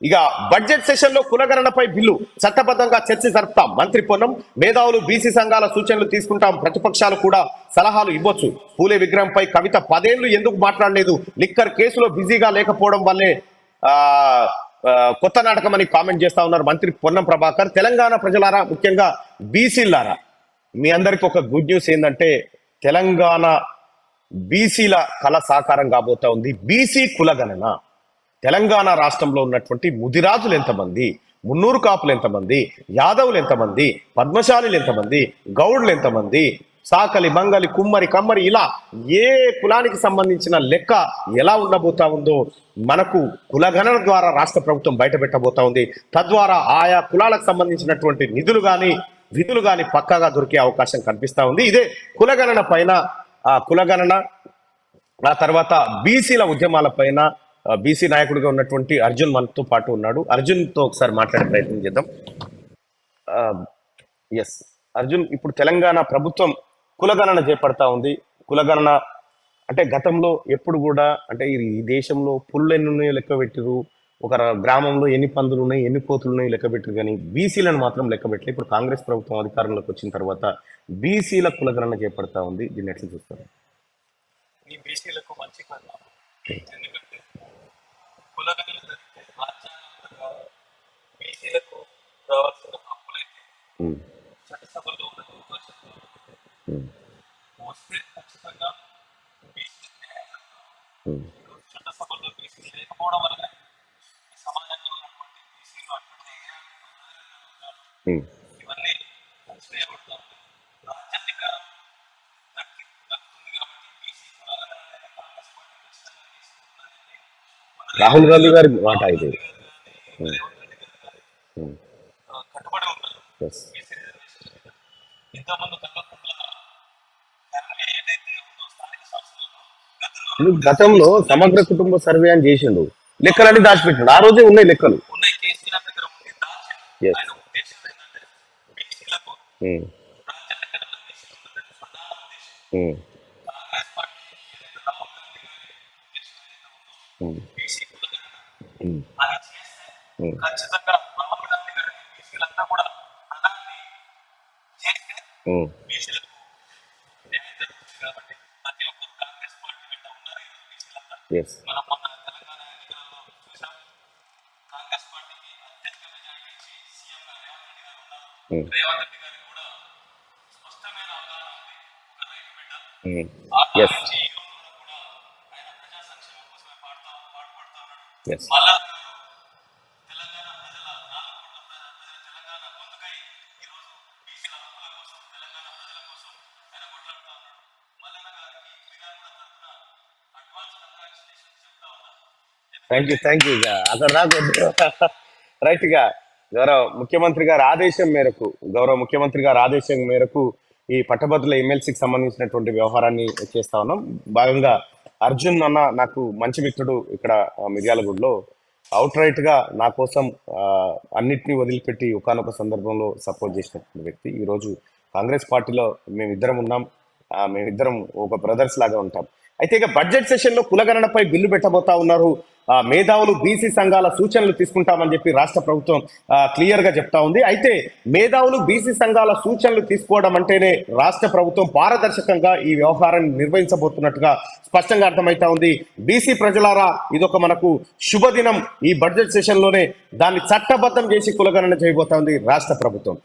ఇక budget session లో కులగణనపై bill చట్టబద్ధంగా చర్చ జరుపుతాం. మంత్రి పొన్నం. మేధావులు బీసీ సంఘాల సూచనలు తీసుకుంటాం. ప్రతిపక్షాలు కూడా సలహాలు ఇవ్వచ్చు. పూలే విగ్రహంపై కవిత 10 ఏళ్లు ఎందుకు మాట్లాడలేదు? లిక్కర్ కేసులో బిజీగా లేకపోవడం వల్లే కొత్త నాటకం అని కామెంట్ చేస్తా ఉన్నారు మంత్రి పొన్నం ప్రభాకర్. తెలంగాణ ప్రజలారా, ముఖ్యంగా బీసీలారా, మీ అందరికి ఒక గుడ్ న్యూస్ ఏంటంటే తెలంగాణ బీసీల కళ సాకారం కాబోతా ఉంది. బీసీ కులగణన. తెలంగాణ రాష్ట్రంలో ఉన్నటువంటి ముదిరాజులు ఎంతమంది, మున్నూరు కాపులు ఎంతమంది, యాదవులు ఎంతమంది, పద్మశాలిలు ఎంతమంది, గౌడ్లు ఎంతమంది, సాకలి, మంగలి, కుమ్మరి, కమ్మరి, ఇలా ఏ కులానికి సంబంధించిన లెక్క ఎలా ఉండబోతా ఉందో మనకు కులగణన ద్వారా రాష్ట్ర ప్రభుత్వం బయట పెట్టబోతా ఉంది. తద్వారా ఆయా కులాలకు సంబంధించినటువంటి నిధులు కానీ విధులు కానీ పక్కాగా దొరికే అవకాశం కనిపిస్తా ఉంది. ఇదే కులగణన పైన, కులగణన ఆ తర్వాత బీసీల ఉద్యమాల పైన బీసీ నాయకుడిగా ఉన్నటువంటి అర్జున్ మనతో పాటు ఉన్నాడు. అర్జున్ తో ఒకసారి మాట్లాడే ప్రయత్నం చేద్దాం. ఎస్ అర్జున్, ఇప్పుడు తెలంగాణ ప్రభుత్వం కులగణన చేపడతా ఉంది. కులగణన అంటే గతంలో ఎప్పుడు కూడా, అంటే ఈ దేశంలో పుల్లు ఎన్ని ఉన్నాయో లెక్క పెట్టిరు, ఒక గ్రామంలో ఎన్ని పందులు ఉన్నాయి, ఎన్ని కోతులు ఉన్నాయో లెక్క పెట్టిరు, కానీ బీసీలను మాత్రం లెక్క పెట్టలేదు. ఇప్పుడు కాంగ్రెస్ ప్రభుత్వం అధికారంలోకి వచ్చిన తర్వాత బీసీల కులగణన చేపడతా ఉంది. దీన్ని ఎట్లా చూస్తారు? ఈ బీసీలకు మంచి పరిణామం. ఎందుకంటే కులగణన జరిగితే రాజ్యాంగంగా బీసీలకు రావాల్సిన హక్కులైతే చట్టసభలో వస్తే ఖచ్చితంగా బీసీ చట్టసభలో బీసీ లేకపోవడం వల్ల ఈ సమాజంలో ఉన్నటువంటి బీసీలు అటువంటి ఇవన్నీ చేయబడతాం. రాజ్యాంగం రాహుల్ గాంధీ గారి మాట ఇది. కట్టుబడి ఉన్నారు. ఇంతకుముందు గతంలో సమగ్ర కుటుంబ సర్వే అని చేసిండు, లెక్కలన్నీ దాచిపెట్టాడు. ఆ రోజే ఉన్నాయి లెక్కలు. ఉన్నాయి. కేసీఆర్ దగ్గర ఉంది, దాచి. ఆయన ఉద్దేశం ఏంటంటే బీసీలకు కాంగ్రెస్ పార్టీ రాహుల్ గాంధీ గారి బీసీ అది చేస్తే ఖచ్చితంగా రాహుల్ గాంధీ గారి బీసీలంతా కూడా అలాంటి చేస్తే బీసీలకు న్యాయం జరుగుతుంది. కాబట్టి ప్రతి ఒక్కరు కాంగ్రెస్ పార్టీ వెంట ఉన్నారు. బీసీలంతా మనం మొన్న తెలంగాణ ఎన్నికలలో చూసాం. కాంగ్రెస్ పార్టీకి అత్యధిక మెజారిటీ ఇచ్చి సీఎం గా రేవంత్ రెడ్డి గారు ఉన్నారు. రేవంత్ రెడ్డి గారికి కూడా స్పష్టమైన అవగాహన ఉంది. ఒక రైతు బిడ్డ ఆ నుంచి ఈ రోజు కూడా ఆయన ప్రజా సంక్షేమం కోసమే పాటుపడతా ఉన్నాడు. మళ్ళా తెలంగాణ ప్రజల 4 కోట్ల తెలంగాణ గొంతుకై ఈరోజు బీసీల హక్కుల కోసం, తెలంగాణ ప్రజల కోసం ఆయన కొట్లాడుతూ ఉన్నాడు. మల్లన్న గారికి కూడా తరఫున అడ్వాన్స్ కంగ్రాచులేషన్స్ చెప్తా ఉన్నాను. Thank you. అక్కడ రాకూడదు. రైట్ గా గౌరవ ముఖ్యమంత్రి గారి ఆదేశం మేరకు ఈ పట్టభద్రుల ఎమ్మెల్సీకి సంబంధించినటువంటి వ్యవహారాన్ని చేస్తా ఉన్నాం. భాగంగా అర్జున్ అన్న నాకు మంచి మిత్రుడు ఇక్కడ మిర్యాలగూడలో. అవుట్ రైట్ గా నా కోసం అన్నిటినీ వదిలిపెట్టి ఒకానొక సందర్భంలో సపోర్ట్ చేసినటువంటి వ్యక్తి. ఈరోజు కాంగ్రెస్ పార్టీలో మేమిద్దరం ఉన్నాం. మేమిద్దరం ఒక బ్రదర్స్ లాగా ఉంటాం. అయితే ఇక బడ్జెట్ సెషన్ లో కులగణనపై బిల్లు పెట్టబోతా ఉన్నారు. మేధావులు బీసీ సంఘాల సూచనలు తీసుకుంటామని చెప్పి రాష్ట్ర ప్రభుత్వం క్లియర్ గా చెప్తా ఉంది. అయితే మేధావులు బీసీ సంఘాల సూచనలు తీసుకోవడం అంటేనే రాష్ట్ర ప్రభుత్వం పారదర్శకంగా ఈ వ్యవహారాన్ని నిర్వహించబోతున్నట్టుగా స్పష్టంగా అర్థమైతా ఉంది. బీసీ ప్రజలారా, ఇదొక మనకు శుభదినం. ఈ బడ్జెట్ సెషన్ లోనే దాన్ని చట్టబద్ధం చేసి కులగణన చేయబోతా ఉంది రాష్ట్ర ప్రభుత్వం.